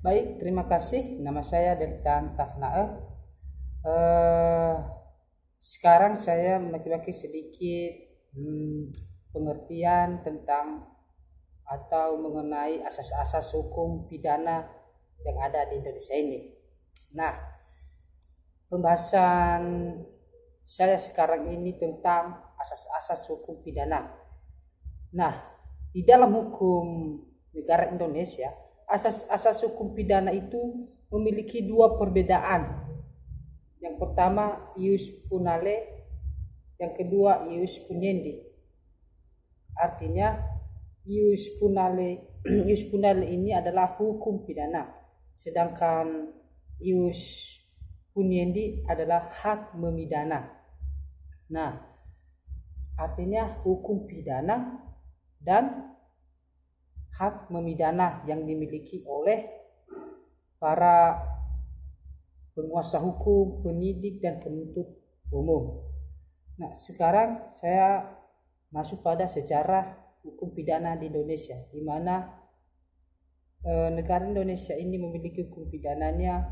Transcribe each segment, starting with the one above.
Baik, terima kasih. Nama saya Deltan Tafnae. Eh, Sekarang saya bagi sedikit pengertian tentang atau mengenai asas-asas hukum pidana yang ada di Indonesia ini. Nah, pembahasan saya sekarang ini tentang asas-asas hukum pidana. Nah, di dalam hukum negara Indonesia, asas-asas hukum pidana itu memiliki dua perbedaan. Yang pertama ius punale, yang kedua ius puniendi. Artinya ius punale ini adalah hukum pidana, sedangkan ius puniendi adalah hak memidana. Nah, artinya hukum pidana dan hak memidana yang dimiliki oleh para penguasa hukum, penyidik, dan penuntut umum. Nah, sekarang saya masuk pada sejarah hukum pidana di Indonesia, di mana negara Indonesia ini memiliki hukum pidananya,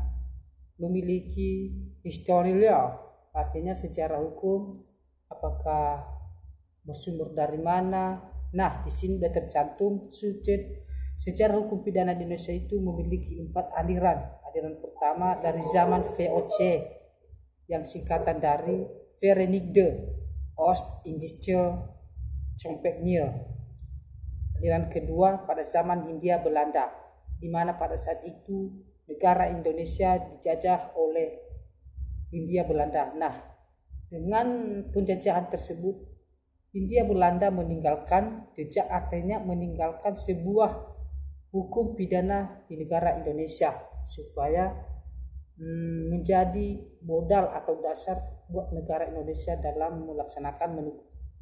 memiliki historia, artinya sejarah hukum, apakah bersumber dari mana. Nah, di sini sudah tercantum sejarah hukum pidana di Indonesia itu memiliki 4 aliran. Aliran pertama dari zaman VOC yang singkatan dari Verenigde Oost-Indische Compagnie. Aliran kedua pada zaman Hindia Belanda, di mana pada saat itu negara Indonesia dijajah oleh Hindia Belanda. Nah, dengan penjajahan tersebut Hindia Belanda meninggalkan jejak, artinya meninggalkan sebuah hukum pidana di negara Indonesia supaya menjadi modal atau dasar buat negara Indonesia dalam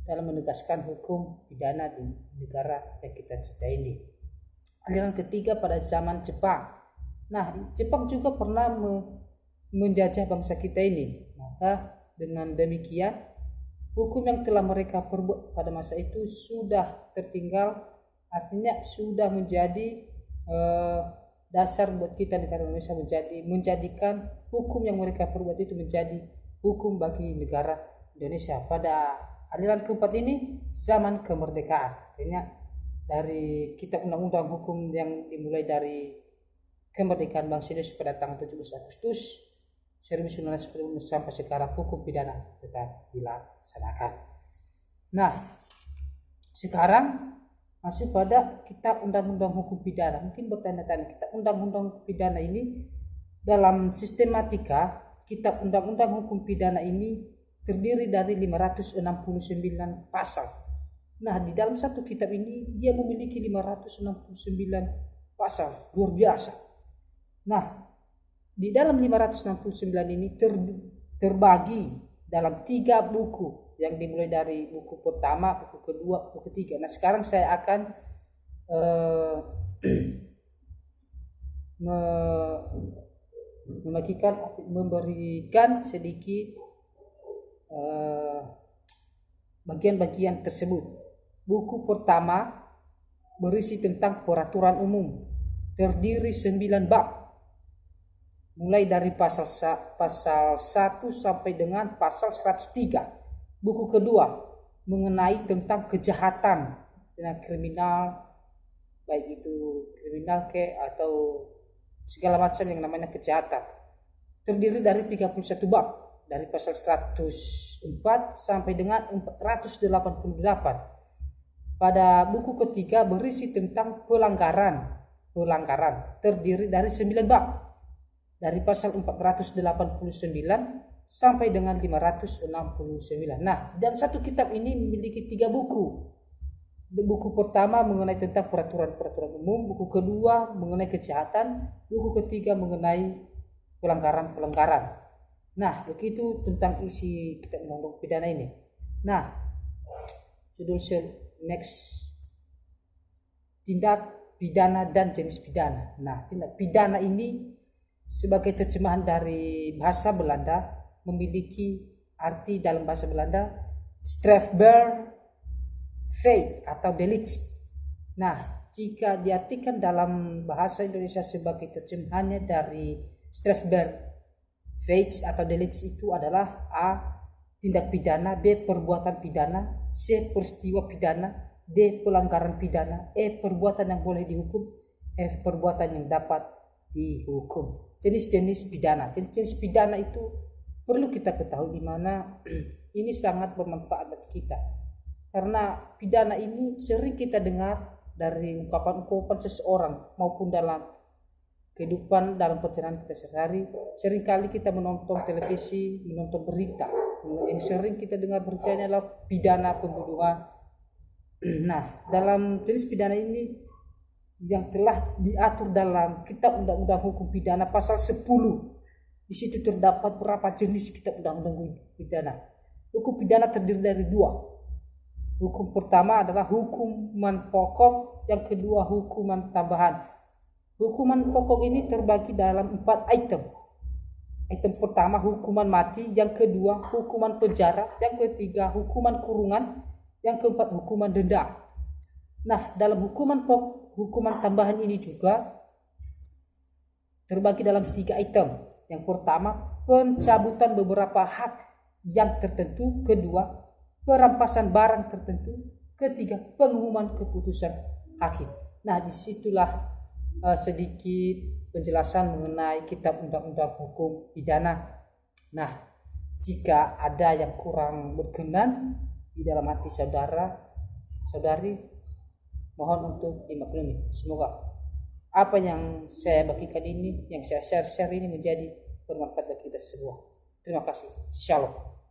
menegaskan hukum pidana di negara yang kita cintai ini. Aliran ketiga pada zaman Jepang. Nah, Jepang juga pernah menjajah bangsa kita ini. Maka dengan demikian hukum yang telah mereka perbuat pada masa itu sudah tertinggal, artinya sudah menjadi dasar buat kita negara Indonesia menjadikan hukum yang mereka perbuat itu menjadi hukum bagi negara Indonesia. Pada aliran keempat ini zaman kemerdekaan, artinya dari kitab undang-undang hukum yang dimulai dari kemerdekaan bangsa Indonesia pada tanggal 17 Agustus 1945 sampai sekarang hukum pidana tetap dilaksanakan. Nah, sekarang masuk pada kitab undang-undang hukum pidana. Mungkin bertanya-tanya, kitab undang-undang pidana ini dalam sistematika kitab undang-undang hukum pidana ini terdiri dari 569 pasal. Nah, di dalam satu kitab ini dia memiliki 569 pasal, luar biasa. Nah, di dalam 569 ini terbagi dalam 3 buku yang dimulai dari buku pertama, buku kedua, buku ketiga. Nah, sekarang saya akan memberikan sedikit bagian-bagian tersebut. Buku pertama berisi tentang peraturan umum, terdiri 9 bab, mulai dari pasal 1 sampai dengan pasal 103. Buku kedua mengenai tentang kejahatan dan kriminal, baik itu kriminal atau segala macam yang namanya kejahatan, terdiri dari 31 bab, dari pasal 104 sampai dengan 488. Pada buku ketiga berisi tentang pelanggaran, terdiri dari 9 bab, dari pasal 489 sampai dengan 569. Nah, dalam satu kitab ini memiliki 3 buku. Buku pertama mengenai tentang peraturan umum, buku kedua mengenai kejahatan, buku ketiga mengenai pelanggaran. Nah, begitu tentang isi kitab undang-undang pidana ini. Nah, judul next, tindak pidana dan jenis pidana. Nah, tindak pidana ini sebagai terjemahan dari bahasa Belanda memiliki arti dalam bahasa Belanda strafbaar feit atau delicts. Nah, jika diartikan dalam bahasa Indonesia sebagai terjemahannya dari Strasberg, Veits atau Delitzsch itu adalah A. tindak pidana, B. perbuatan pidana, C. peristiwa pidana, D. pelanggaran pidana, E. perbuatan yang boleh dihukum, F. perbuatan yang dapat dihukum. Jenis-jenis pidana. Jenis-jenis pidana itu perlu kita ketahui, di mana ini sangat bermanfaat bagi kita. Karena pidana ini sering kita dengar dari ungkapan-ungkapan seseorang maupun dalam kehidupan dalam pencernaan kita sehari. Seringkali kita menonton televisi, menonton berita. Yang sering kita dengar beritanya adalah pidana pembunuhan. Nah, dalam jenis pidana ini yang telah diatur dalam Kitab Undang-Undang Hukum Pidana pasal 10. Di situ terdapat berapa jenis Kitab Undang-Undang Pidana. Hukum pidana terdiri dari 2. Hukum pertama adalah hukuman pokok, yang kedua hukuman tambahan. Hukuman pokok ini terbagi dalam 4 item. Item pertama hukuman mati, yang kedua hukuman penjara, yang ketiga hukuman kurungan, yang keempat hukuman denda. Nah, dalam hukuman pokok, hukuman tambahan ini juga terbagi dalam 3 item. Yang pertama pencabutan beberapa hak yang tertentu, kedua perampasan barang tertentu, ketiga pengumuman keputusan hakim. Nah, disitulah sedikit penjelasan mengenai Kitab Undang-Undang Hukum Pidana. Nah, jika ada yang kurang berkenan di dalam hati saudara-saudari, mohon untuk dimaklumi. Semoga apa yang saya bagikan ini, yang saya share ini menjadi bermanfaat bagi kita semua. Terima kasih. Shalom.